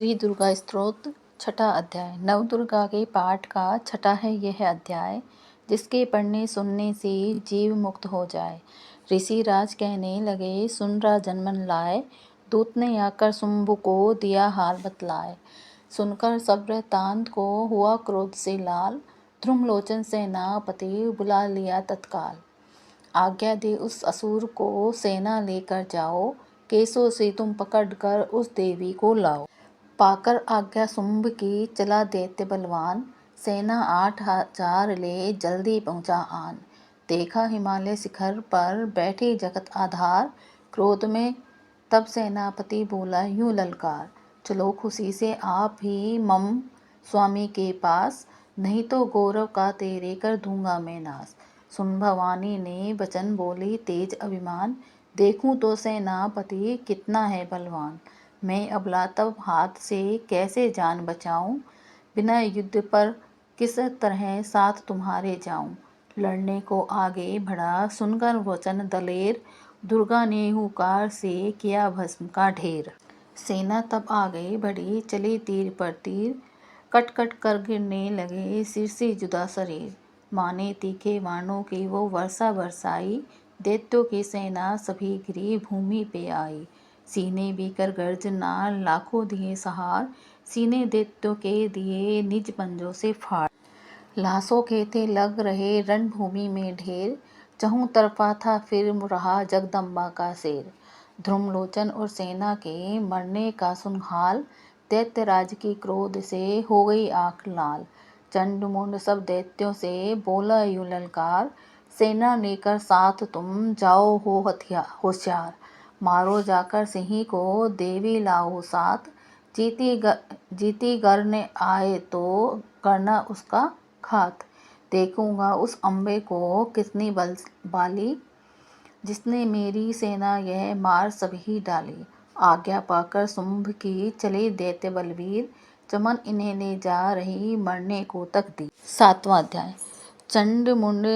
श्री दुर्गा स्तोत्र छठा अध्याय। नवदुर्गा के पाठ का छठा है यह अध्याय, जिसके पढ़ने सुनने से जीव मुक्त हो जाए। ऋषि राज कहने लगे, सुन राजन मन लाए, दूत ने आकर शुंभ को दिया हाल बतलाए। सुनकर सब वृत्तांत को हुआ क्रोध से लाल, ध्रुमलोचन सेनापति बुला लिया तत्काल। आज्ञा दे उस असुर को सेना लेकर जाओ, केसों से तुम पकड़कर उस देवी को लाओ। पाकर आज्ञा शुंभ की चला दैत्य बलवान, सेना 8,000 ले जल्दी पहुँचा आन। देखा हिमालय शिखर पर बैठे जगत आधार, क्रोध में तब सेनापति बोला यूं ललकार, चलो खुशी से आप ही मम स्वामी के पास, नहीं तो गौरव का तेरे कर दूंगा मैं नाश। सुन भवानी ने वचन बोली तेज अभिमान, देखूं तो सेनापति कितना है बलवान। मैं अबला तब हाथ से कैसे जान बचाऊं, बिना युद्ध पर किस तरह साथ तुम्हारे जाऊं। लड़ने को आगे बढ़ा सुनकर वचन दलेर, दुर्गा ने हुकार से किया भस्म का ढेर। सेना तब आगे बढ़ी चली तीर पर तीर, कट कट कर गिरने लगे सिर से जुदा शरीर। माने तीखे बाणों की वो वर्षा बरसाई, दैत्यों की सेना सभी गिरी भूमि पे आई। सीने बीकर गर्जना लाखों दिए सहार, सीने दैत्यों के दिए निज पंजों से फाड़। लाशों के थे लग रहे रणभूमि में ढेर, चहुं तरफा था फिर रहा जगदम्बा का शेर। ध्रुमलोचन और सेना के मरने का सुन हाल, दैत्यराज की क्रोध से हो गई आंख लाल। चंड मुंड सब दैत्यों से बोला यूं ललकार, सेना लेकर साथ तुम जाओ हो होशियार। मारो जाकर सिंही को देवी लाओ साथ, जीती गर ने आए तो करना उसका घात। देखूंगा उस अम्बे को कितनी बाली, जिसने मेरी सेना यह मार सभी डाली। आज्ञा पाकर शुंभ की चले दैत्य बलवीर, चमन इन्हें ले जा रही मरने को तकदीर। सातवां अध्याय। चंड मुंड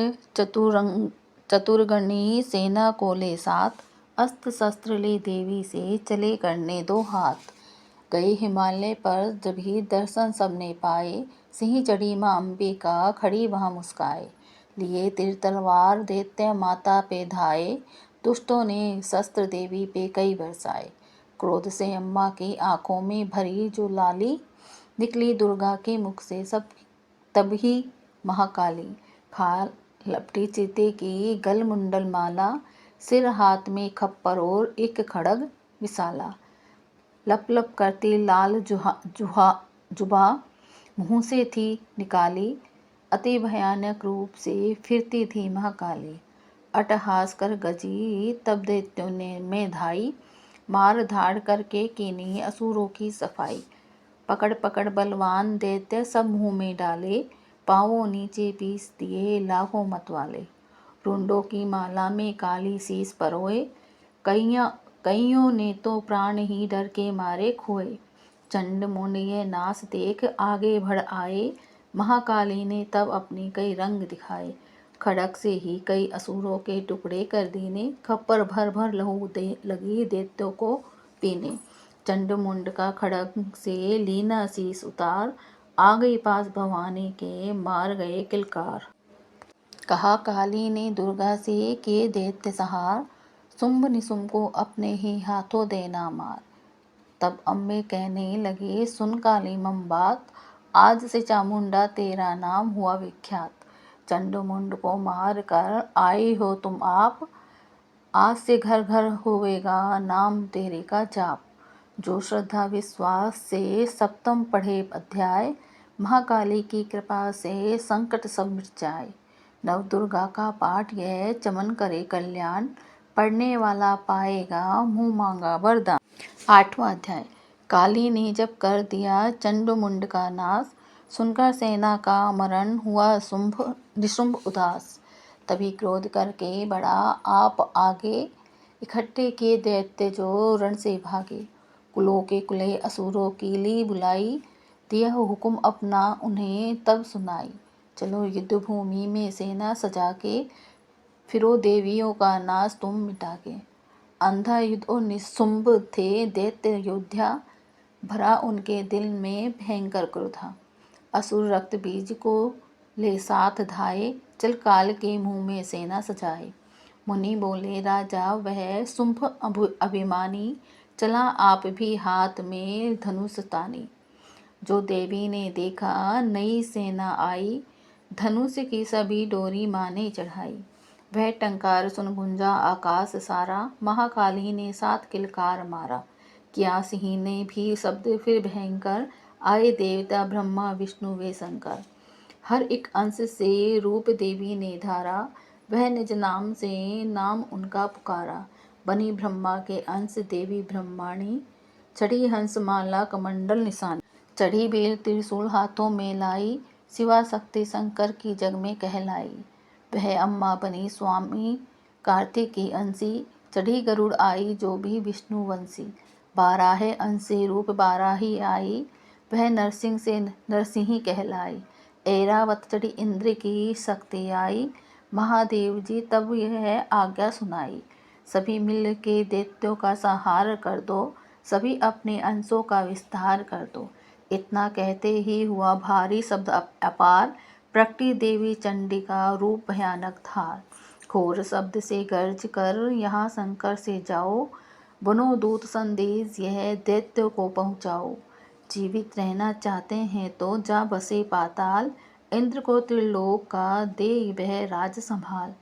चतुर्गणी सेना को ले साथ, अस्त्र शस्त्र ले देवी से चले करने दो हाथ। गए हिमालय पर जब ही दर्शन सबने पाए, सिंह चढ़ी माँ अंबिका खड़ी वहाँ मुस्काए। लिए तिर तलवार दैत्य माता पे धाए, दुष्टों ने शस्त्र देवी पे कई बरसाए। क्रोध से अम्मा की आंखों में भरी जो लाली, निकली दुर्गा के मुख से सब तब ही महाकाली। खाल लपटी चिते की गल मुंडल माला, सिर हाथ में खप्पर और एक खड़ग विशाला। लप लप करती लाल जुबा मुँह से थी निकाली, अति भयानक रूप से फिरती थी महाकाली। अट्टहास कर गजी तब दैत्यों ने में धाई, मार धाड़ करके कीनी असुरों की सफाई। पकड़ पकड़ बलवान दैत्य सब मुँह में डाले, पाँवों नीचे पीस दिए लाखों मतवाले। रुंडों की माला में काली शीस परोए, कईयों ने तो प्राण ही डर के मारे खोए। चंड मुंड ये नाश देख आगे बढ़ आए, महाकाली ने तब अपने कई रंग दिखाए। खड़ग से ही कई असुरों के टुकड़े कर दीने, खप्पर भर भर लहू लगी दैत्यों को पीने। चंड मुंड का खड़ग से लीना शीस उतार, आ गई पास भवानी के मार गए किलकार। कहा काली ने दुर्गा से किए दैत्य सहार, शुंभ निशुंभ को अपने ही हाथों देना मार। तब अम्बे कहने लगे सुन काली मम बात, आज से चामुंडा तेरा नाम हुआ विख्यात। चंड मुंड को मार कर आई हो तुम आप, आज से घर घर होवेगा नाम तेरे का जाप। जो श्रद्धा विश्वास से सप्तम पढ़े अध्याय, महाकाली की कृपा से संकट सब मिट जाए। नवदुर्गा का पाठ यह चमन करे कल्याण, पढ़ने वाला पाएगा मुँह मांगा वरदान। आठवां अध्याय। काली ने जब कर दिया चंड मुंड का नाश, सुनकर सेना का मरण हुआ निशुंभ उदास। तभी क्रोध करके बढ़ा आप आगे, इकट्ठे किए दैत्य जो रण से भागे। कुलों के कुले असुरों की ली बुलाई, दिया हुक्म अपना उन्हें तब सुनाई। चलो युद्ध भूमि में सेना सजा के, फिरो देवियों का नाश तुम मिटा के। अंधा युद्ध और निशुंभ थे दैत्य योद्धा, भरा उनके दिल में भयंकर क्रोधा। असुर रक्त बीज को ले साथ धाये, चल काल के मुंह में सेना सजाए। मुनि बोले राजा वह शुंभ अभिमानी, चला आप भी हाथ में धनुष तानी। जो देवी ने देखा नई सेना आई, धनुष की सभी डोरी माने चढ़ाई। वह टंकार सुन गुंजा आकाश सारा, महाकाली ने साथ किलकार मारा। किया सिंह ने भी शब्द फिर भयंकर, आए देवता ब्रह्मा विष्णु वे शंकर। हर एक अंश से रूप देवी ने धारा, वह निज नाम से नाम उनका पुकारा। बनी ब्रह्मा के अंश देवी ब्रह्माणी, चढ़ी हंस माला कमंडल निशानी। चढ़ी बेल त्रिशूल हाथों में लाई, शिवा शक्ति शंकर की जग में कहलाई। वह अम्मा बनी स्वामी कार्तिक की अंशी, चढ़ी गरुड़ आई जो भी विष्णु वंशी। 12 अंश से रूप 12 ही आई, वह नरसिंह से नरसिंही कहलाई। ऐरावत चढ़ी इंद्र की शक्ति आई, महादेव जी तब यह आज्ञा सुनाई। सभी मिल के दैत्यों का संहार कर दो, सभी अपने अंशों का विस्तार कर दो। इतना कहते ही हुआ भारी शब्द अपार, प्रकटी देवी चंडी का रूप भयानक था। घोर शब्द से गर्ज कर यहाँ शंकर से जाओ, बनो दूत संदेश यह दैत्य को पहुँचाओ। जीवित रहना चाहते हैं तो जा बसे पाताल, इंद्र को त्रिलोक का दे वह राज संभाल।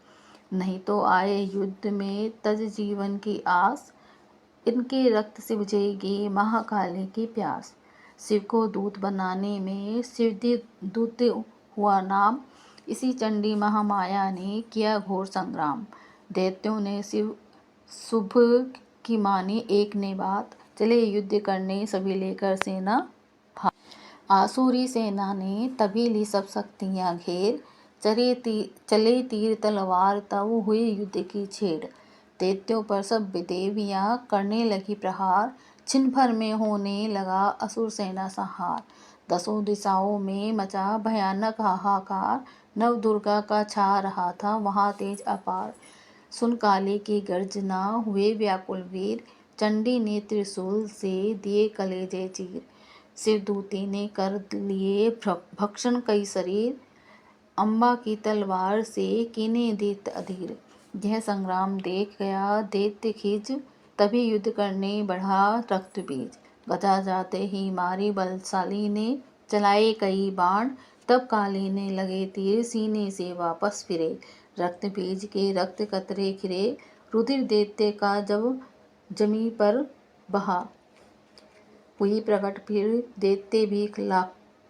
नहीं तो आए युद्ध में तज जीवन की आस, इनके रक्त से बुझेगी महाकाली की प्यास। शिव को दूत बनाने में शिवदूत हुआ नाम, इसी चंडी महामाया ने किया घोर संग्राम। दैत्यों ने शिव शुभ की मानी एक ने बात, चले युद्ध करने सभी लेकर सेना भाग। आसुरी सेना ने तभी ली सब शक्तियाँ घेर, चले तीर तलवार तब हुई युद्ध की छेड़। दैत्यों पर सब देवियाँ करने लगी प्रहार, छिन भर में होने लगा असुर सेना संहार। 10 दिशाओं में मचा भयानक हाहाकार, नव दुर्गा का छा रहा था वहाँ तेज अपार। सुन काली की गर्जना हुए व्याकुल वीर, चंडी ने त्रिशूल से दिए कलेजे चीर। शिवदूती ने कर लिए भक्षण कई शरीर, अम्बा की तलवार से कीने दैत्य अधीर। यह संग्राम देख गया दैत्य खिज, तभी युद्ध करने बढ़ा रक्त बीज। गदा जाते ही मारी बलशाली ने, चलाए कई बाण तब काली ने लगे तीर, सीने से वापस फिरे। रक्त बीज के रक्त कतरे खिरे, रुधिर दैत्य का जब जमी पर बहा। हुई प्रकट फिर दैत्य भी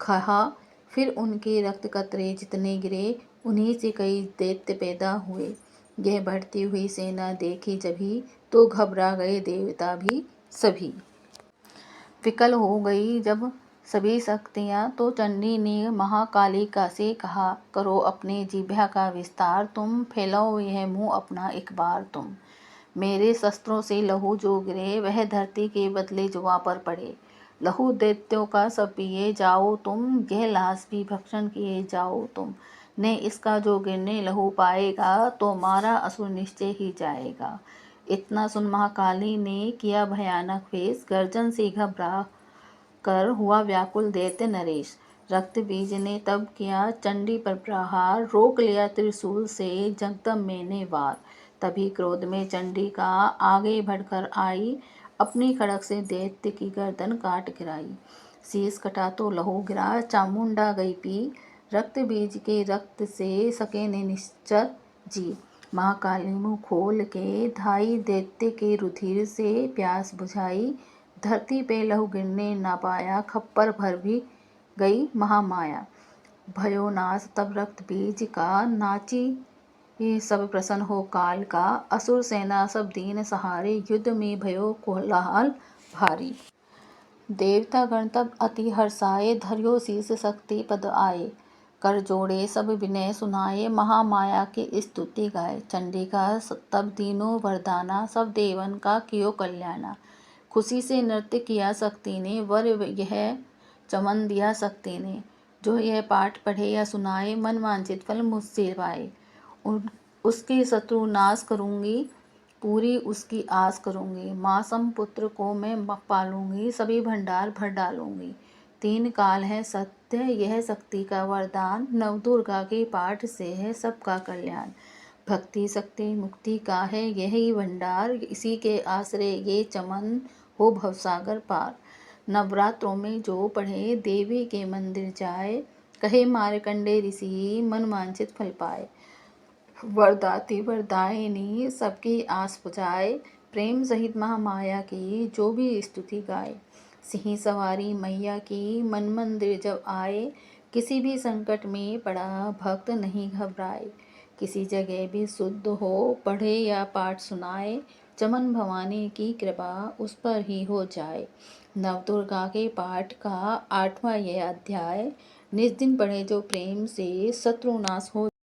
खहा, फिर उनके रक्त कतरे जितने गिरे, उन्हीं से कई दैत्य पैदा हुए। यह बढ़ती हुई सेना देखी जभी, तो घबरा गए देवता भी सभी। विकल हो गई जब सभी शक्तियाँ, तो चंडी ने महाकालिका से कहा, करो अपने जिह्वा का विस्तार तुम, फैलाओ यह मुँह अपना एक बार तुम। मेरे शस्त्रों से लहू जो गिरे, वह धरती के बदले जुआ पर पड़े। लहू दैत्यों का सब पिए जाओ तुम, यह लाश भी भक्षण किए जाओ तुम। ने इसका जो गिरने लहू पाएगा, तो मारा असुर निश्चय ही जाएगा। इतना सुन महाकाली ने किया भयानक वेश, गर्जन से घबरा कर हुआ व्याकुल दैत्य नरेश। रक्त बीज ने तब किया चंडी पर प्रहार, रोक लिया त्रिशूल से जगदम मैंने वार। तभी क्रोध में चंडिका आगे बढ़कर आई, अपनी खड़ग से दैत्य की गर्दन काट गिराई। शीश कटा तो लहू गिरा, चामुंडा गई पी, रक्त बीज के रक्त से सके ने निश्चर जी। महाकाली मुँह खोल के धाई दैत्य के रुधिर से प्यास बुझाई, धरती पे लहू गिरने ना पाया, खप्पर भर भी गई महामाया। भयो नाश तब रक्त बीज का, नाची सब प्रसन्न हो काल का। असुर सेना सब दीन सहारे, युद्ध में भयो कोलाहल भारी। देवता गण तब अति हर्षाए, धर्यो शीस शक्ति पद आए। कर जोड़े सब विनय सुनाए, महामाया की स्तुति गाए। चंडिका तब तीनों वरदाना, सब देवन का कियो कल्याणा। खुशी से नृत्य किया शक्ति ने, वर यह चमन दिया शक्ति ने। जो यह पाठ पढ़े या सुनाए, मन वांछित फल मुझसे पाए। उसके शत्रु नाश करूँगी, पूरी उसकी आस करूँगी। मासम पुत्र को मैं पालूंगी, सभी भंडार भर डालूंगी। 3 काल है सत्य, यह शक्ति का वरदान। नवदुर्गा के पाठ से है सबका कल्याण। भक्ति शक्ति मुक्ति का है यही भंडार, इसी के आश्रय ये चमन हो भवसागर पार। नवरात्रों में जो पढ़े देवी के मंदिर जाए, कहे मार्कंडे ऋषि मन वांछित फल पाए। वरदाती वरदायिनी सबकी आस बुझाए, प्रेम सहित महामाया की जो भी स्तुति गाए। सिंह सवारी मैया की मन मंदिर जब आए, किसी भी संकट में पड़ा भक्त नहीं घबराए। किसी जगह भी शुद्ध हो पढ़े या पाठ सुनाए, चमन भवानी की कृपा उस पर ही हो जाए। नवदुर्गा के पाठ का 8वां यह अध्याय, निज दिन पढ़े जो प्रेम से शत्रु नाश हो